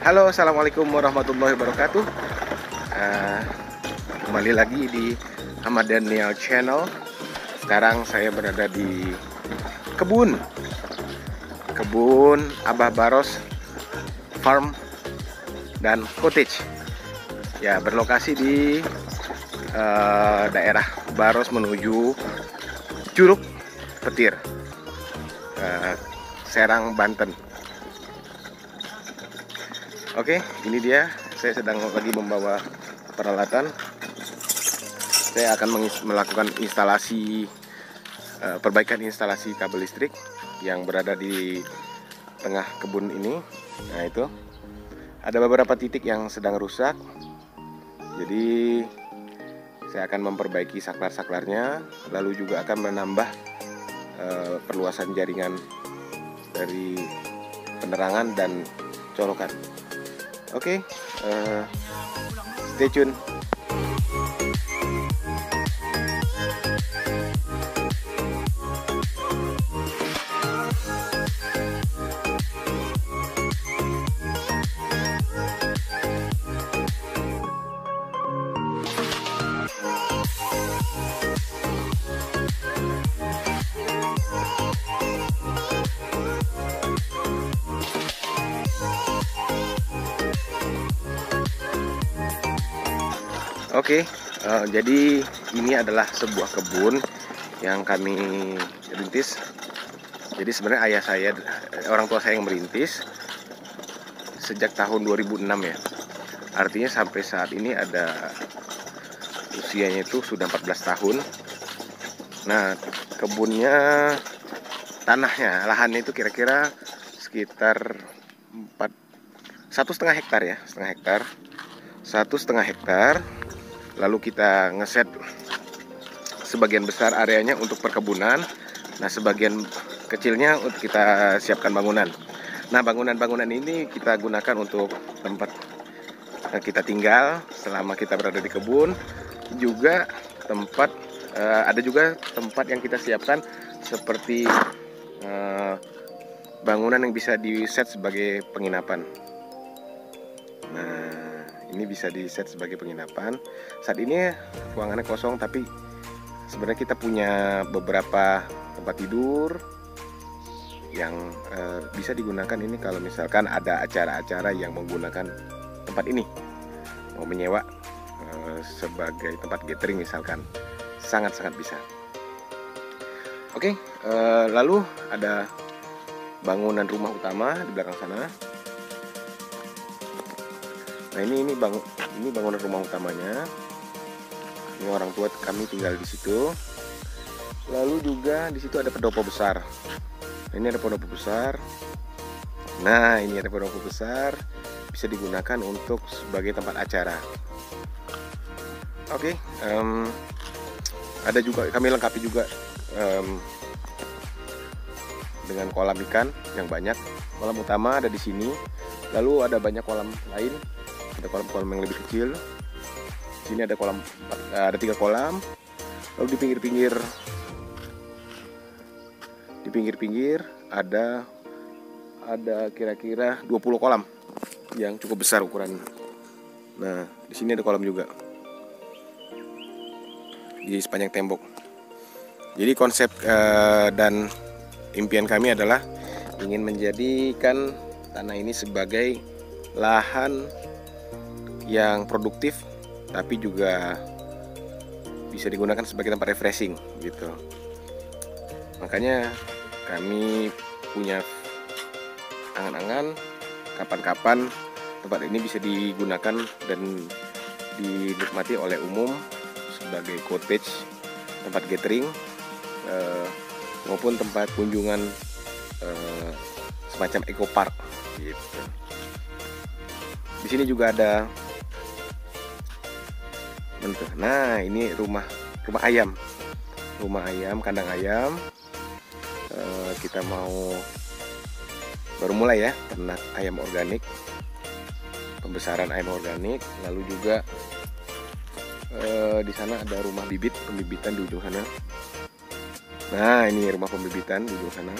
Halo, assalamualaikum warahmatullahi wabarakatuh. Eh, Kembali lagi di Ahmad Daniel Channel. Sekarang saya berada di kebun Abah Baros Farm dan Cottage. Ya, berlokasi di daerah Baros menuju Curug Petir, Serang, Banten. Oke, ini dia. Saya sedang lagi membawa peralatan. Saya akan melakukan instalasi, perbaikan instalasi kabel listrik yang berada di tengah kebun ini. Nah, itu ada beberapa titik yang sedang rusak. Jadi saya akan memperbaiki saklar-saklarnya, lalu juga akan menambah perluasan jaringan dari penerangan dan colokan. Oke, stay tune. Oke, jadi ini adalah sebuah kebun yang kami rintis. Jadi sebenarnya ayah saya, orang tua saya yang merintis sejak tahun 2006 ya. Artinya sampai saat ini ada usianya itu sudah 14 tahun. Nah, kebunnya, tanahnya, lahannya itu kira-kira sekitar 1,5 hektar ya, 1,5 hektar. Lalu kita ngeset sebagian besar areanya untuk perkebunan. Nah, sebagian kecilnya untuk kita siapkan bangunan. Nah, bangunan-bangunan ini kita gunakan untuk tempat kita tinggal selama kita berada di kebun. Juga tempat, ada juga tempat yang kita siapkan seperti bangunan yang bisa di-set sebagai penginapan. Nah, ini bisa di-set sebagai penginapan. Saat ini ruangannya kosong, tapi sebenarnya kita punya beberapa tempat tidur yang bisa digunakan ini kalau misalkan ada acara-acara yang menggunakan tempat ini, mau menyewa sebagai tempat gathering misalkan, sangat-sangat bisa. Oke, lalu ada bangunan rumah utama di belakang sana. Nah, ini bangunan rumah utamanya. Ini orang tua kami tinggal di situ. Lalu juga di situ ada pendopo besar. Ini ada pendopo besar. Nah, ini ada pendopo besar, bisa digunakan untuk sebagai tempat acara. Oke, ada juga, kami lengkapi juga dengan kolam ikan yang banyak. Kolam utama ada di sini. Lalu ada banyak kolam lain. Ada kolam-kolam yang lebih kecil. Sini ada kolam, ada 3 kolam. Lalu di pinggir-pinggir ada kira-kira 20 kolam yang cukup besar ukuran. Nah, di sini ada kolam juga di sepanjang tembok. Jadi konsep dan impian kami adalah ingin menjadikan tanah ini sebagai lahan yang produktif, tapi juga bisa digunakan sebagai tempat refreshing gitu. Makanya kami punya angan-angan kapan-kapan tempat ini bisa digunakan dan dinikmati oleh umum sebagai cottage, tempat gathering, maupun tempat kunjungan semacam eco park gitu. Di sini juga ada. Nah, ini rumah ayam, kandang ayam. Kita baru mulai ya, ternak ayam organik, pembesaran ayam organik. Lalu juga di sana ada rumah pembibitan di ujung sana. Nah, ini rumah pembibitan di ujung sana.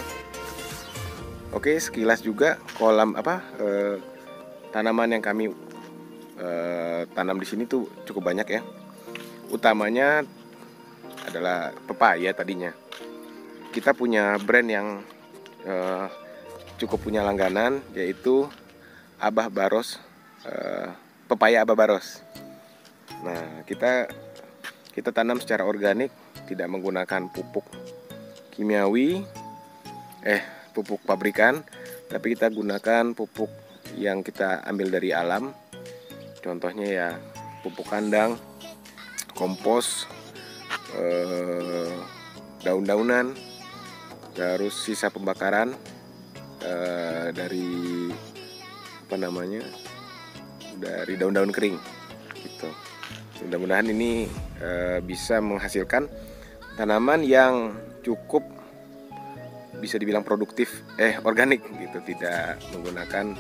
Oke, sekilas juga kolam tanaman yang kami tanam di sini tuh cukup banyak ya. Utamanya adalah pepaya tadinya. Kita punya brand yang cukup punya langganan, yaitu Abah Baros, pepaya Abah Baros. Nah, kita tanam secara organik, tidak menggunakan pupuk kimiawi, pupuk pabrikan, tapi kita gunakan pupuk yang kita ambil dari alam. Contohnya ya pupuk kandang, kompos, daun-daunan, terus sisa pembakaran dari dari daun-daun kering gitu. Mudah-mudahan ini bisa menghasilkan tanaman yang cukup bisa dibilang produktif, organik gitu, tidak menggunakan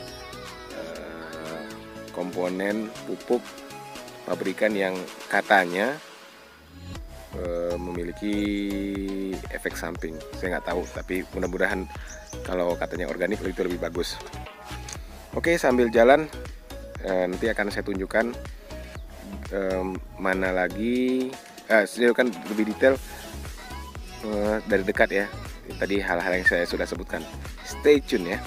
komponen pupuk pabrikan yang katanya memiliki efek samping. Saya nggak tahu, tapi mudah-mudahan kalau katanya organik itu lebih bagus. Oke, sambil jalan nanti akan saya tunjukkan mana lagi, saya akan lebih detail dari dekat ya. Tadi hal-hal yang saya sudah sebutkan. Stay tune ya.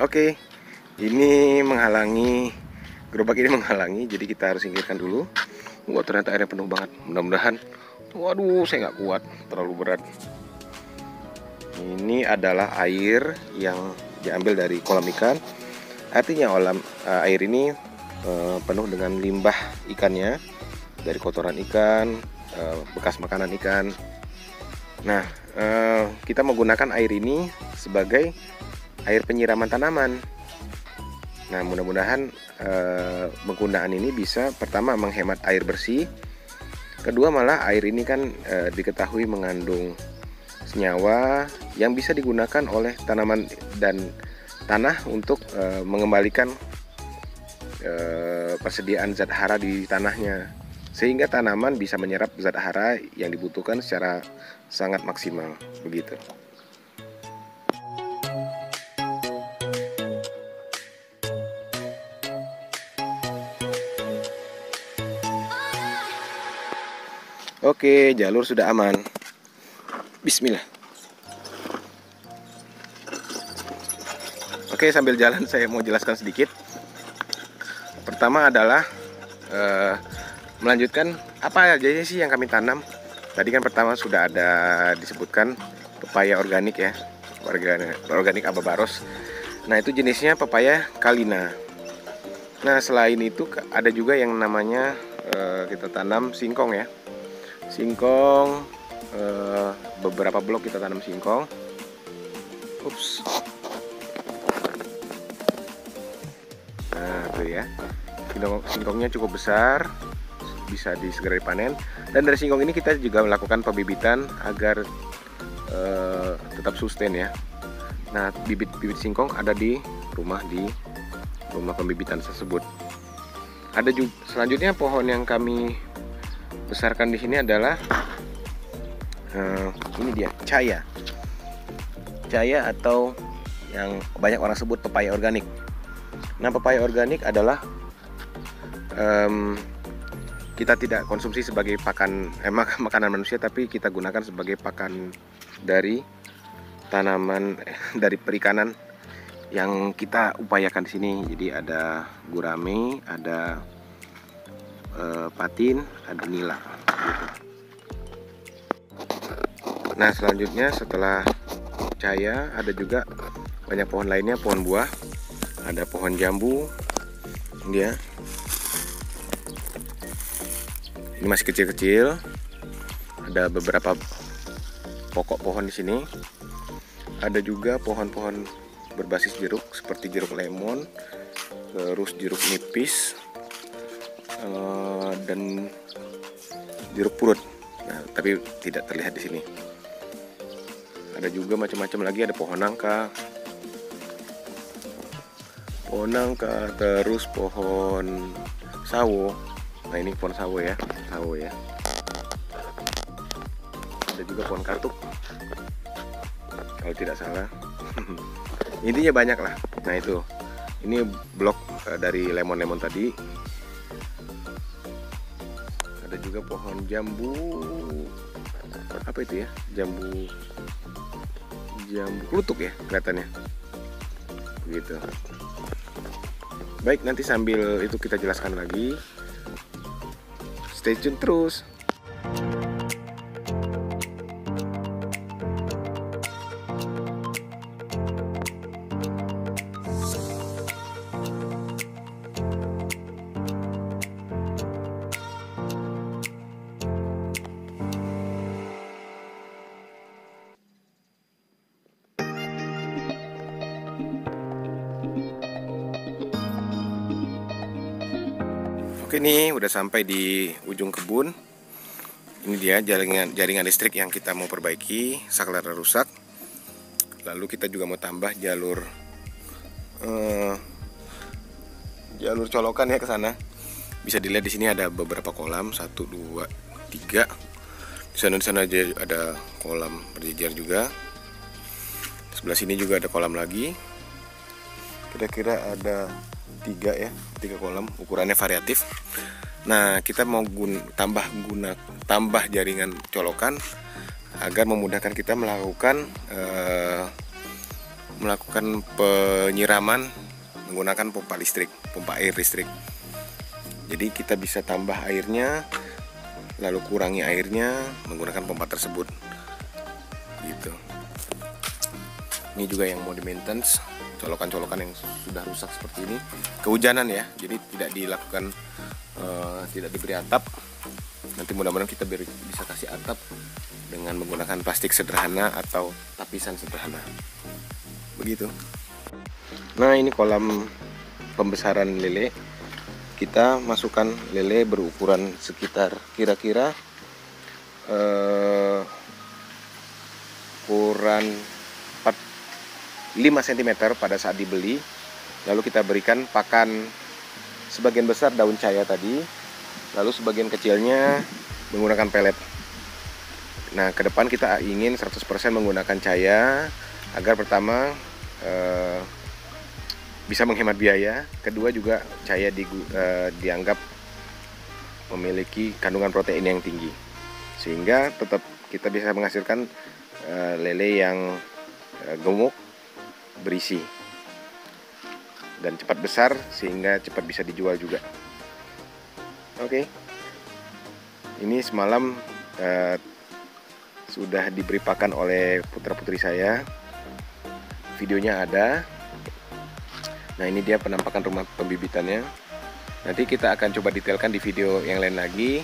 Oke, ini menghalangi, gerobak ini menghalangi, jadi kita harus singkirkan dulu. Wah, ternyata airnya penuh banget. Mudah-mudahan, waduh, saya nggak kuat, terlalu berat. Ini adalah air yang diambil dari kolam ikan. Artinya air ini penuh dengan limbah ikannya, dari kotoran ikan, bekas makanan ikan. Nah, kita menggunakan air ini sebagai air penyiraman tanaman. Nah, mudah-mudahan penggunaan ini bisa pertama menghemat air bersih, kedua malah air ini kan diketahui mengandung senyawa yang bisa digunakan oleh tanaman dan tanah untuk mengembalikan persediaan zat hara di tanahnya, sehingga tanaman bisa menyerap zat hara yang dibutuhkan secara sangat maksimal begitu. Oke, jalur sudah aman. Bismillah. Oke, sambil jalan saya mau jelaskan sedikit. Pertama adalah melanjutkan apa aja sih yang kami tanam. Tadi kan pertama sudah ada disebutkan pepaya organik ya, organik Abah Baros. Nah, itu jenisnya pepaya Kalina. Nah, selain itu ada juga yang namanya kita tanam singkong ya. Singkong, beberapa blok kita tanam singkong. Ups. Nah, tuh ya. Singkongnya cukup besar, bisa segera dipanen. Dan dari singkong ini kita juga melakukan pembibitan agar tetap sustain ya. Nah, bibit-bibit singkong ada di rumah pembibitan tersebut. Ada juga selanjutnya pohon yang kami besarkan di sini adalah ini dia, caya atau yang banyak orang sebut pepaya organik. Nah, pepaya organik adalah kita tidak konsumsi sebagai makanan manusia, tapi kita gunakan sebagai pakan dari tanaman dari perikanan yang kita upayakan di sini. Jadi ada gurame, ada patin, ada nila. Nah, selanjutnya setelah caya ada juga banyak pohon lainnya, pohon buah. Ada pohon jambu, dia ini masih kecil-kecil, ada beberapa pokok pohon di sini. Ada juga pohon-pohon berbasis jeruk seperti jeruk lemon, terus jeruk nipis, dan jeruk purut. Nah, tapi tidak terlihat di sini. Ada juga macam-macam lagi, ada pohon nangka, terus pohon sawo. Nah, ini pohon sawo ya. Ada juga pohon katuk, kalau tidak salah. Intinya banyak lah. Nah, itu ini blok dari lemon tadi. Ada juga pohon jambu, apa itu ya, jambu klutuk ya kelihatannya gitu. Baik, nanti sambil itu kita jelaskan lagi. Stay tune terus. Oke, nih udah sampai di ujung kebun. Ini dia jaringan listrik yang kita mau perbaiki, saklarnya rusak. Lalu kita juga mau tambah jalur colokan ya ke sana. Bisa dilihat di sini ada beberapa kolam, 1, 2, 3. Di sana ada kolam berjejer juga. Di sebelah sini juga ada kolam lagi. Kira-kira ada 3 kolam, ukurannya variatif. Nah, kita mau tambah jaringan colokan agar memudahkan kita melakukan penyiraman menggunakan pompa air listrik. Jadi kita bisa tambah airnya, lalu kurangi airnya menggunakan pompa tersebut. Gitu. Ini juga yang mau di maintenance, colokan-colokan yang sudah rusak seperti ini, kehujanan ya, jadi tidak diberi atap. Nanti mudah-mudahan kita bisa kasih atap dengan menggunakan plastik sederhana atau tapisan sederhana, begitu. Nah, ini kolam pembesaran lele. Kita masukkan lele berukuran sekitar kira-kira ukuran 5 cm pada saat dibeli. Lalu kita berikan pakan sebagian besar daun caya tadi, lalu sebagian kecilnya menggunakan pelet. Nah, ke depan kita ingin 100% menggunakan caya agar pertama bisa menghemat biaya, kedua juga caya dianggap memiliki kandungan protein yang tinggi, sehingga tetap kita bisa menghasilkan lele yang gemuk, berisi, dan cepat besar sehingga cepat bisa dijual juga. Oke. Ini semalam sudah diberi pakan oleh putra-putri saya. Videonya ada. Nah, ini dia penampakan rumah pembibitannya. Nanti kita akan coba detailkan di video yang lain lagi.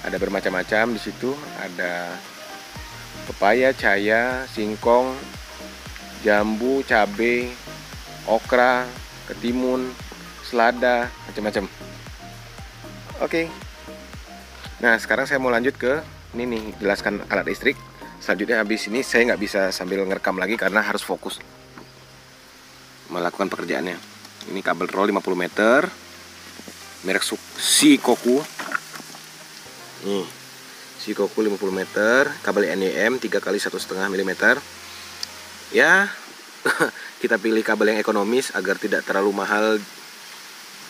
Ada bermacam-macam di situ. Ada pepaya, caya, singkong, jambu, cabai, okra, ketimun, selada, macam-macam. Oke. Nah, sekarang saya mau lanjut ke ini nih, jelaskan alat listrik. Selanjutnya habis ini saya nggak bisa sambil ngerekam lagi karena harus fokus melakukan pekerjaannya. Ini kabel roll 50 meter, merek Shikoku. Nih, Shikoku 50 meter, kabel NEM 3 x 1,5 mm. Ya, kita pilih kabel yang ekonomis agar tidak terlalu mahal.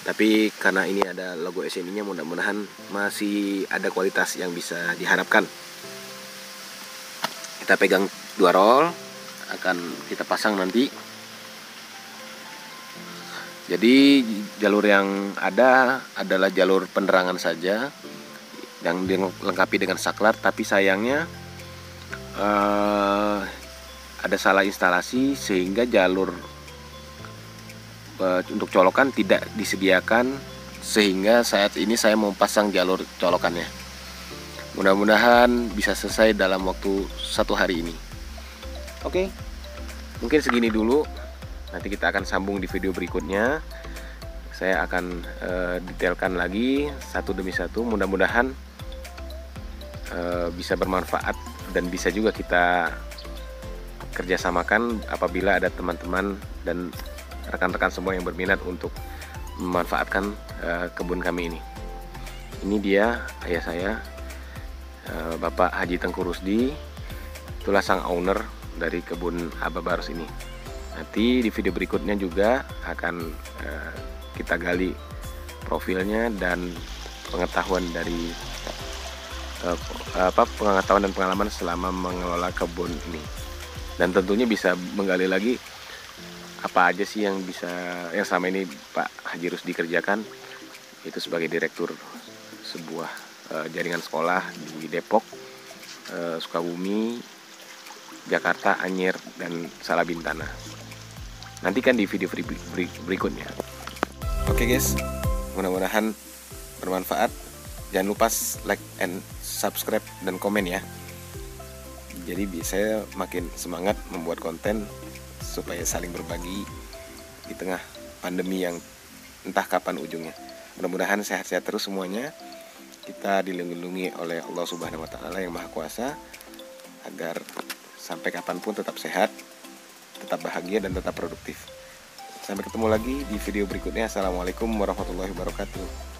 Tapi karena ini ada logo SMI-nya, mudah-mudahan masih ada kualitas yang bisa diharapkan. Kita pegang 2 roll, akan kita pasang nanti. Jadi jalur yang ada adalah jalur penerangan saja yang dilengkapi dengan saklar, tapi sayangnya ada salah instalasi sehingga jalur untuk colokan tidak disediakan, sehingga saat ini saya mau pasang jalur colokannya. Mudah-mudahan bisa selesai dalam waktu 1 hari ini. Oke, mungkin segini dulu. Nanti kita akan sambung di video berikutnya. Saya akan detailkan lagi satu demi satu. Mudah-mudahan bisa bermanfaat dan bisa juga kita kerjasamakan apabila ada teman-teman dan rekan-rekan semua yang berminat untuk memanfaatkan kebun kami ini. Ini dia ayah saya, Bapak Haji Tengku Rusdi. Itulah sang owner dari kebun Abah Barus ini. Nanti di video berikutnya juga akan kita gali profilnya dan pengetahuan dari pengetahuan dan pengalaman selama mengelola kebun ini. Dan tentunya bisa menggali lagi apa aja sih yang selama ini Pak Haji Rusdi kerjakan, itu sebagai direktur sebuah jaringan sekolah di Depok, Sukabumi, Jakarta, Anyer, dan Salabintana. Nantikan di video berikutnya. Oke guys, mudah-mudahan bermanfaat. Jangan lupa like and subscribe dan komen ya. Jadi saya makin semangat membuat konten supaya saling berbagi di tengah pandemi yang entah kapan ujungnya. Mudah-mudahan sehat-sehat terus semuanya. Kita dilindungi oleh Allah Subhanahu wa Ta'ala yang Maha Kuasa, agar sampai kapanpun tetap sehat, tetap bahagia, dan tetap produktif. Sampai ketemu lagi di video berikutnya. Assalamualaikum warahmatullahi wabarakatuh.